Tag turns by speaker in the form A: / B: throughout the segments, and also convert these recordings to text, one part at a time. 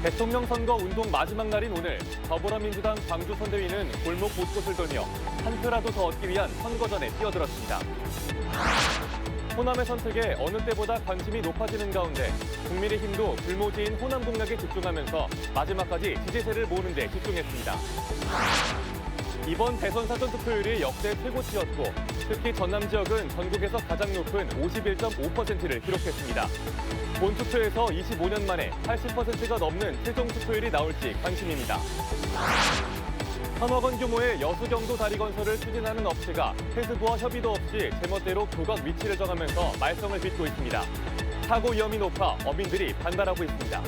A: 대통령 선거 운동 마지막 날인 오늘 더불어민주당 광주 선대위는 골목 곳곳을 돌며 한 표라도 더 얻기 위한 선거전에 뛰어들었습니다. 호남의 선택에 어느 때보다 관심이 높아지는 가운데 국민의힘도 불모지인 호남 공략에 집중하면서 마지막까지 지지세를 모으는 데 집중했습니다. 이번 대선 사전투표율이 역대 최고치였고 특히 전남 지역은 전국에서 가장 높은 51.5%를 기록했습니다. 본투표에서 25년 만에 80%가 넘는 최종 투표율이 나올지 관심입니다. 3억 원 규모의 여수경도 다리 건설을 추진하는 업체가 해수부와 협의도 없이 제멋대로 교각 위치를 정하면서 말썽을 빚고 있습니다. 사고 위험이 높아 어민들이 반발하고 있습니다.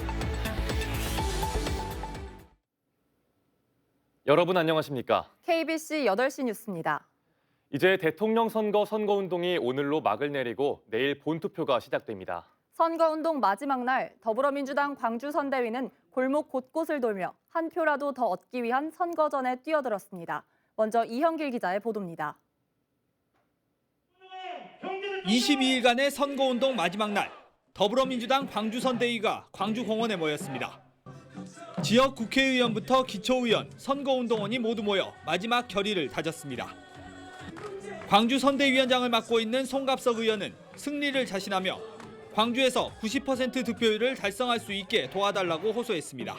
A: 여러분 안녕하십니까?
B: KBC 8시 뉴스입니다.
A: 이제 대통령 선거운동이 오늘로 막을 내리고 내일 본투표가 시작됩니다.
B: 선거운동 마지막 날 더불어민주당 광주 선대위는 골목 곳곳을 돌며 한 표라도 더 얻기 위한 선거전에 뛰어들었습니다. 먼저 이형길 기자의 보도입니다.
C: 22일간의 선거운동 마지막 날 더불어민주당 광주 선대위가 광주 공원에 모였습니다. 지역 국회의원부터 기초의원, 선거운동원이 모두 모여 마지막 결의를 다졌습니다. 광주 선대위원장을 맡고 있는 송갑석 의원은 승리를 자신하며 광주에서 90% 득표율을 달성할 수 있게 도와달라고 호소했습니다.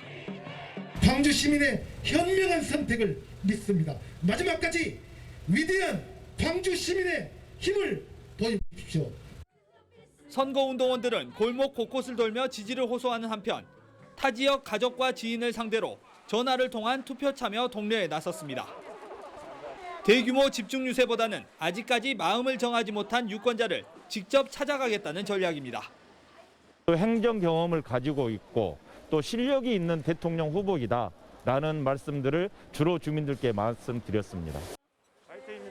D: 광주 시민의 현명한 선택을 믿습니다. 마지막까지 위대한 광주 시민의 힘을 보여주십시오.
C: 선거운동원들은 골목 곳곳을 돌며 지지를 호소하는 한편 타 지역 가족과 지인을 상대로 전화를 통한 투표 참여 독려에 나섰습니다. 대규모 집중 유세보다는 아직까지 마음을 정하지 못한 유권자를 직접 찾아가겠다는 전략입니다.
E: 행정 경험을 가지고 있고 또 실력이 있는 대통령 후보이다라는 말씀들을 주로 주민들께 말씀드렸습니다.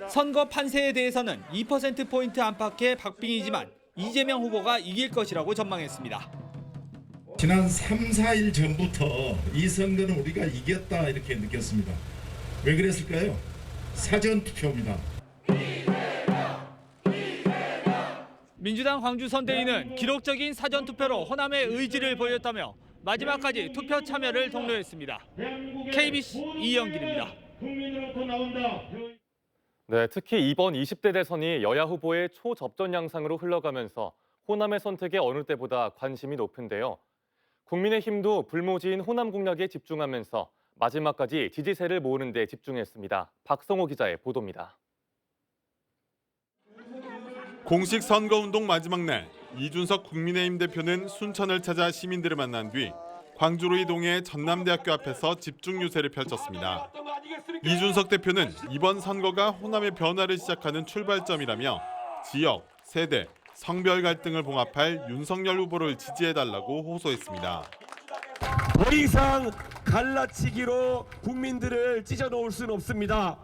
C: 선거 판세에 대해서는 2%포인트 안팎의 박빙이지만 이재명 후보가 이길 것이라고 전망했습니다.
D: 지난 3, 4일 전부터 이 선거는 우리가 이겼다 이렇게 느꼈습니다. 왜 그랬을까요? 사전투표입니다.
C: 민주당 광주 선대위는 기록적인 사전투표로 호남의 의지를 보였다며 마지막까지 투표 참여를 독려했습니다. KBC 이영길입니다.
A: 네, 특히 이번 20대 대선이 여야 후보의 초접전 양상으로 흘러가면서 호남의 선택에 어느 때보다 관심이 높은데요. 국민의힘도 불모지인 호남 공략에 집중하면서 마지막까지 지지세를 모으는 데 집중했습니다. 박성호 기자의 보도입니다.
F: 공식 선거운동 마지막 날 이준석 국민의힘 대표는 순천을 찾아 시민들을 만난 뒤 광주로 이동해 전남대학교 앞에서 집중 유세를 펼쳤습니다. 이준석 대표는 이번 선거가 호남의 변화를 시작하는 출발점이라며 지역, 세대, 성별 갈등을 봉합할 윤석열 후보를 지지해달라고 호소했습니다.
G: 더 이상 갈라치기로 국민들을 찢어놓을 수는 없습니다.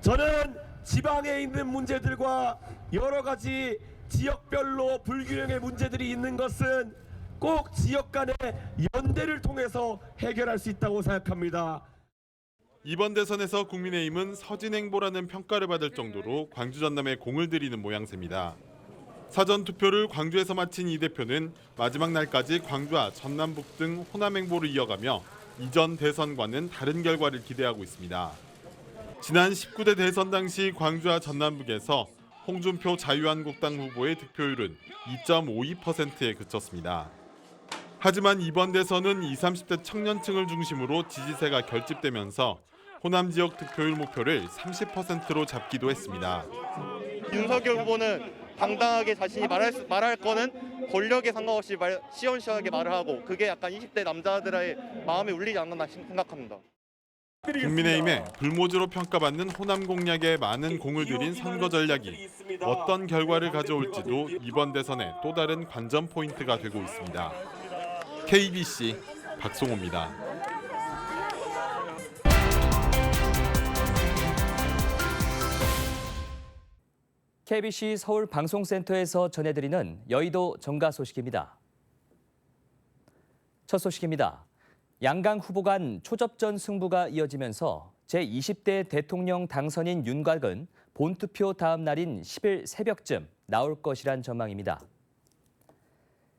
G: 저는 지방에 있는 문제들과 여러 가지 지역별로 불균형의 문제들이 있는 것은 꼭 지역 간의 연대를 통해서 해결할 수 있다고 생각합니다.
F: 이번 대선에서 국민의힘은 서진행보라는 평가를 받을 정도로 광주 전남에 공을 들이는 모양새입니다. 사전투표를 광주에서 마친 이 대표는 마지막 날까지 광주와 전남북 등 호남행보를 이어가며 이전 대선과는 다른 결과를 기대하고 있습니다. 지난 19대 대선 당시 광주와 전남북에서 홍준표 자유한국당 후보의 득표율은 2.52%에 그쳤습니다. 하지만 이번 대선은 20, 30대 청년층을 중심으로 지지세가 결집되면서 호남 지역 득표율 목표를 30%로 잡기도 했습니다.
H: 윤석열 후보는 당당하게 자신이 말할 거는 권력에 상관없이 시원시원하게 말을 하고 그게 약간 20대 남자들의 마음에 울리지 않나 생각합니다.
F: 국민의힘의 불모지로 평가받는 호남 공략에 많은 공을 들인 선거 전략이 어떤 결과를 가져올지도 이번 대선의 또 다른 관전 포인트가 되고 있습니다. KBC 박송호입니다.
I: KBC 서울 방송센터에서 전해드리는 여의도 정가 소식입니다. 첫 소식입니다. 양강 후보 간 초접전 승부가 이어지면서 제20대 대통령 당선인 윤곽은 본투표 다음 날인 10일 새벽쯤 나올 것이란 전망입니다.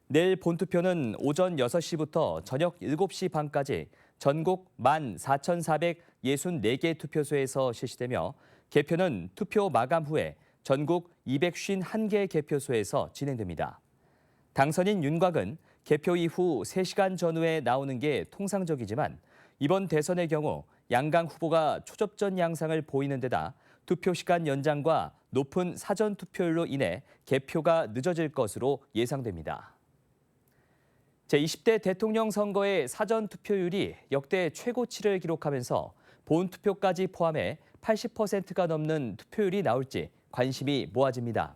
I: 내일 본투표는 오전 6시부터 저녁 7시 반까지 전국 14,464개 투표소에서 실시되며 개표는 투표 마감 후에 전국 251개 개표소에서 진행됩니다. 당선인 윤곽은 개표 이후 3시간 전후에 나오는 게 통상적이지만 이번 대선의 경우 양강 후보가 초접전 양상을 보이는 데다 투표 시간 연장과 높은 사전 투표율로 인해 개표가 늦어질 것으로 예상됩니다. 제20대 대통령 선거의 사전 투표율이 역대 최고치를 기록하면서 본투표까지 포함해 80%가 넘는 투표율이 나올지 관심이 모아집니다.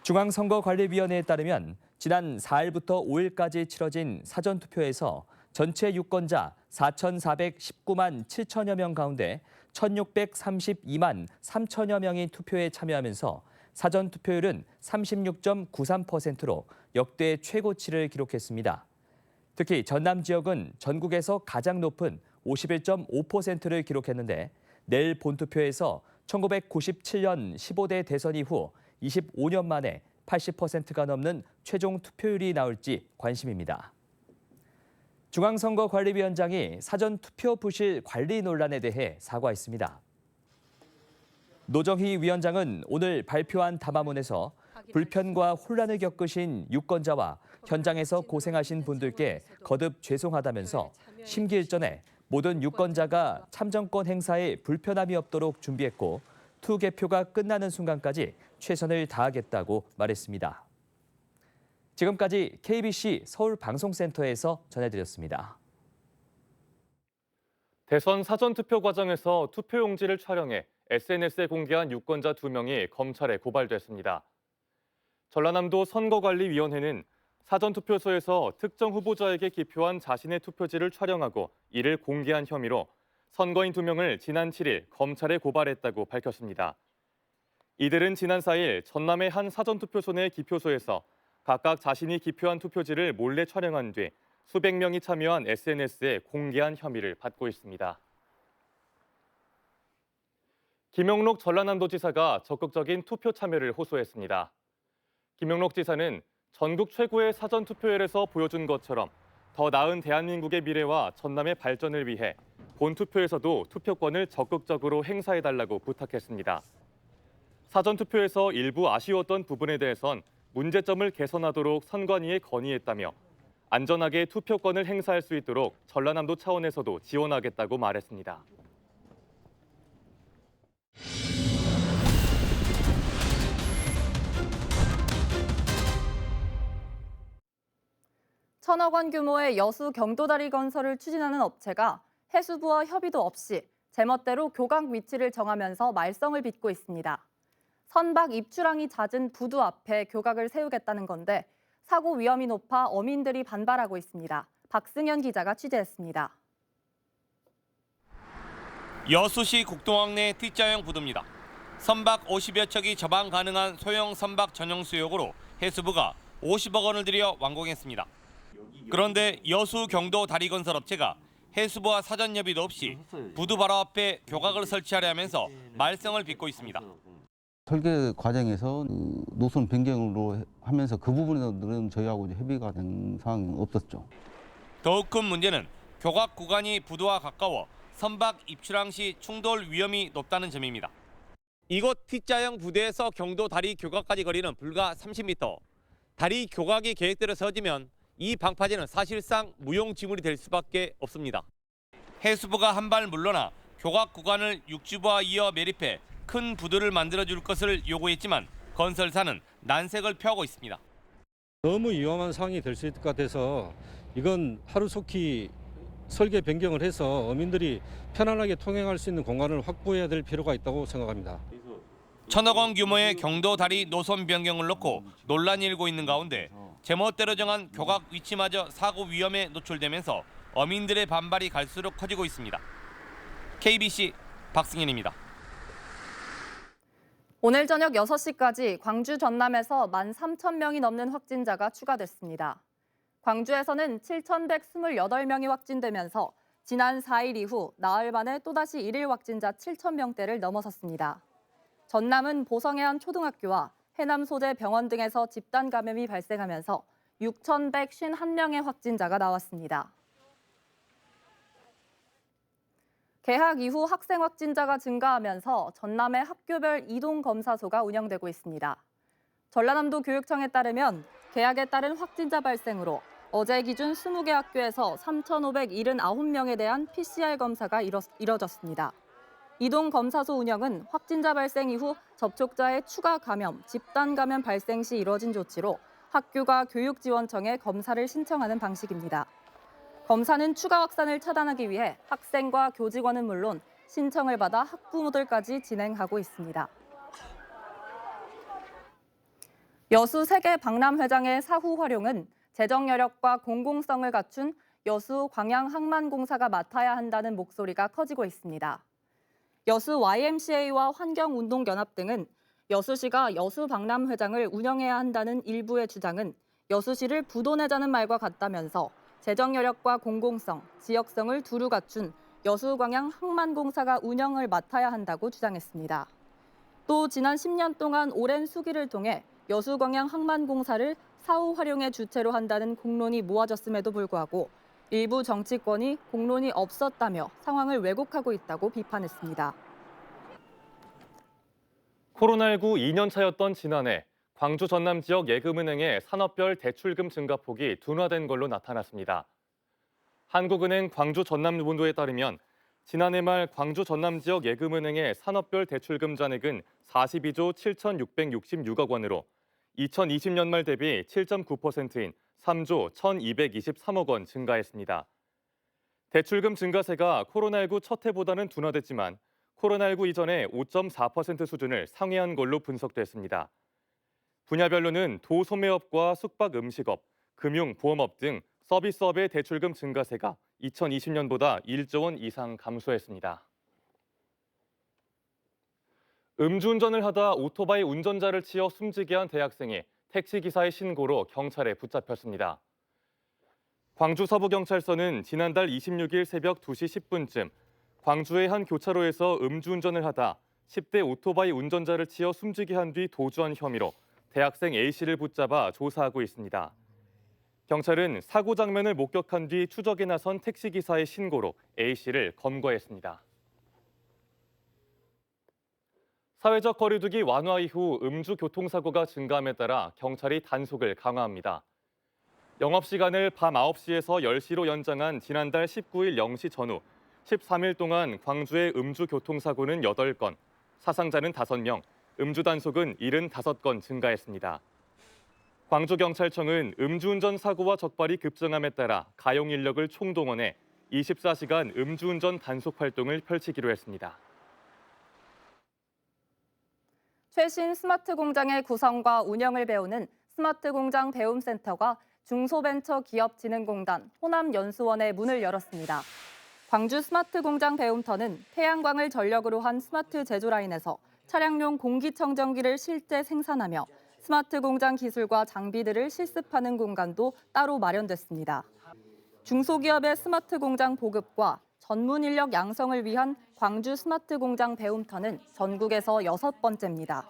I: 중앙선거관리위원회에 따르면 지난 4일부터 5일까지 치러진 사전투표에서 전체 유권자 4,419만 7천여 명 가운데 1,632만 3천여 명이 투표에 참여하면서 사전투표율은 36.93%로 역대 최고치를 기록했습니다. 특히 전남 지역은 전국에서 가장 높은 51.5%를 기록했는데 내일 본투표에서 1997년 15대 대선 이후 25년 만에 80%가 넘는 최종 투표율이 나올지 관심입니다. 중앙선거관리위원장이 사전투표 부실 관리 논란에 대해 사과했습니다. 노정희 위원장은 오늘 발표한 담화문에서 불편과 혼란을 겪으신 유권자와 현장에서 고생하신 분들께 거듭 죄송하다면서 심기일전에 모든 유권자가 참정권 행사에 불편함이 없도록 준비했고 투개표가 끝나는 순간까지 최선을 다하겠다고 말했습니다. 지금까지 KBC 서울방송센터에서 전해드렸습니다.
A: 대선 사전투표 과정에서 투표용지를 촬영해 SNS에 공개한 유권자 2명이 검찰에 고발됐습니다. 전라남도 선거관리위원회는 사전투표소에서 특정 후보자에게 기표한 자신의 투표지를 촬영하고 이를 공개한 혐의로 선거인 2명을 지난 7일 검찰에 고발했다고 밝혔습니다. 이들은 지난 4일 전남의 한 사전투표소 내 기표소에서 각각 자신이 기표한 투표지를 몰래 촬영한 뒤 수백 명이 참여한 SNS에 공개한 혐의를 받고 있습니다. 김영록 전라남도지사가 적극적인 투표 참여를 호소했습니다. 김영록 지사는 전국 최고의 사전투표율에서 보여준 것처럼 더 나은 대한민국의 미래와 전남의 발전을 위해 본투표에서도 투표권을 적극적으로 행사해달라고 부탁했습니다. 사전투표에서 일부 아쉬웠던 부분에 대해선 문제점을 개선하도록 선관위에 건의했다며 안전하게 투표권을 행사할 수 있도록 전라남도 차원에서도 지원하겠다고 말했습니다.
B: 천억 원 규모의 여수 경도다리 건설을 추진하는 업체가 해수부와 협의도 없이 제멋대로 교각 위치를 정하면서 말썽을 빚고 있습니다. 선박 입출항이 잦은 부두 앞에 교각을 세우겠다는 건데 사고 위험이 높아 어민들이 반발하고 있습니다. 박승현 기자가 취재했습니다.
J: 여수시 국동항 내 T자형 부두입니다. 선박 50여 척이 접항 가능한 소형 선박 전용 수역으로 해수부가 50억 원을 들여 완공했습니다. 그런데 여수 경도 다리건설 업체가 해수부와 사전 협의도 없이 부두 바로 앞에 교각을 설치하려면서 말썽을 빚고 있습니다.
K: 설계 과정에서 노선 변경으로 하면서 그 부분에는 저희하고 협의가 된 상황이 없었죠.
J: 더욱 큰 문제는 교각 구간이 부두와 가까워 선박 입출항 시 충돌 위험이 높다는 점입니다. 이곳 T자형 부두에서 경도 다리 교각까지 거리는 불과 30m. 다리 교각이 계획대로 세워지면 이 방파제는 사실상 무용지물이 될 수밖에 없습니다. 해수부가 한 발 물러나 교각 구간을 육지부와 이어 매립해 큰 부두를 만들어줄 것을 요구했지만 건설사는 난색을 표하고 있습니다.
L: 너무 위험한 상황이 될 수 있을 것 같아서 이건 하루속히 설계 변경을 해서 어민들이 편안하게 통행할 수 있는 공간을 확보해야 될 필요가 있다고 생각합니다.
J: 천억 원 규모의 경도 다리 노선 변경을 놓고 논란이 일고 있는 가운데 제멋대로 정한 교각 위치마저 사고 위험에 노출되면서 어민들의 반발이 갈수록 커지고 있습니다. KBC 박승현입니다.
B: 오늘 저녁 6시까지 광주 전남에서 13,000명이 넘는 확진자가 추가됐습니다. 광주에서는 7,128명이 확진되면서 지난 4일 이후 나흘 만에 또다시 일일 확진자 7,000명대를 넘어섰습니다. 전남은 보성의 한 초등학교와 해남 소재 병원 등에서 집단 감염이 발생하면서 6,151명의 확진자가 나왔습니다. 개학 이후 학생 확진자가 증가하면서 전남의 학교별 이동검사소가 운영되고 있습니다. 전라남도 교육청에 따르면 개학에 따른 확진자 발생으로 어제 기준 20개 학교에서 3,579명에 대한 PCR 검사가 이뤄졌습니다. 이동검사소 운영은 확진자 발생 이후 접촉자의 추가 감염, 집단 감염 발생 시 이뤄진 조치로 학교가 교육지원청에 검사를 신청하는 방식입니다. 검사는 추가 확산을 차단하기 위해 학생과 교직원은 물론 신청을 받아 학부모들까지 진행하고 있습니다. 여수 세계 박람회장의 사후 활용은 재정 여력과 공공성을 갖춘 여수 광양항만공사가 맡아야 한다는 목소리가 커지고 있습니다. 여수 YMCA와 환경운동연합 등은 여수시가 여수 박람회장을 운영해야 한다는 일부의 주장은 여수시를 부도내자는 말과 같다면서 재정 여력과 공공성, 지역성을 두루 갖춘 여수광양항만공사가 운영을 맡아야 한다고 주장했습니다. 또 지난 10년 동안 오랜 수기를 통해 여수광양항만공사를 사후 활용의 주체로 한다는 공론이 모아졌음에도 불구하고 일부 정치권이 공론이 없었다며 상황을 왜곡하고 있다고 비판했습니다.
A: 코로나19 2년 차였던 지난해 광주 전남 지역 예금은행의 산업별 대출금 증가폭이 둔화된 걸로 나타났습니다. 한국은행 광주 전남본부에 따르면 지난해 말 광주 전남 지역 예금은행의 산업별 대출금 잔액은 42조 7,666억 원으로 2020년 말 대비 7.9%인 3조 1,223억 원 증가했습니다. 대출금 증가세가 코로나19 첫 해보다는 둔화됐지만 코로나19 이전의 5.4% 수준을 상회한 걸로 분석됐습니다. 분야별로는 도소매업과 숙박음식업, 금융보험업 등 서비스업의 대출금 증가세가 2020년보다 1조 원 이상 감소했습니다. 음주운전을 하다 오토바이 운전자를 치어 숨지게 한 대학생이 택시기사의 신고로 경찰에 붙잡혔습니다. 광주 서부경찰서는 지난달 26일 새벽 2시 10분쯤 광주의 한 교차로에서 음주운전을 하다 10대 오토바이 운전자를 치어 숨지게 한 뒤 도주한 혐의로 대학생 A씨를 붙잡아 조사하고 있습니다. 경찰은 사고 장면을 목격한 뒤 추적에 나선 택시기사의 신고로 A씨를 검거했습니다. 사회적 거리두기 완화 이후 음주 교통사고가 증가함에 따라 경찰이 단속을 강화합니다. 영업시간을 밤 9시에서 10시로 연장한 지난달 19일 0시 전후 13일 동안 광주의 음주 교통사고는 8건, 사상자는 5명, 음주 단속은 75건 증가했습니다. 광주경찰청은 음주운전 사고와 적발이 급증함에 따라 가용 인력을 총동원해 24시간 음주운전 단속 활동을 펼치기로 했습니다.
B: 최신 스마트 공장의 구성과 운영을 배우는 스마트 공장 배움센터가 중소벤처기업진흥공단 호남연수원에 문을 열었습니다. 광주 스마트 공장 배움터는 태양광을 전력으로 한 스마트 제조라인에서 차량용 공기청정기를 실제 생산하며 스마트 공장 기술과 장비들을 실습하는 공간도 따로 마련됐습니다. 중소기업의 스마트 공장 보급과 전문 인력 양성을 위한 광주 스마트 공장 배움터는 전국에서 6번째입니다.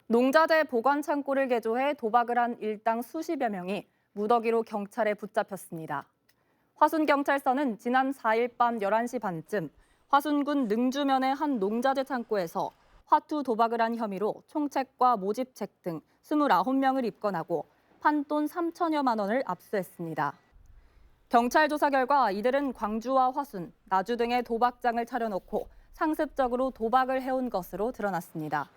B: 농자재 보관 창고를 개조해 도박을 한 일당 수십여 명이 무더기로 경찰에 붙잡혔습니다. 화순경찰서는 지난 4일 밤 11시 반쯤 화순군 능주면의 한 농자재 창고에서 화투 도박을 한 혐의로 총책과 모집책 등 29명을 입건하고 판돈 3천여만 원을 압수했습니다. 경찰 조사 결과 이들은 광주와 화순, 나주 등의 도박장을 차려놓고 상습적으로 도박을 해온 것으로 드러났습니다.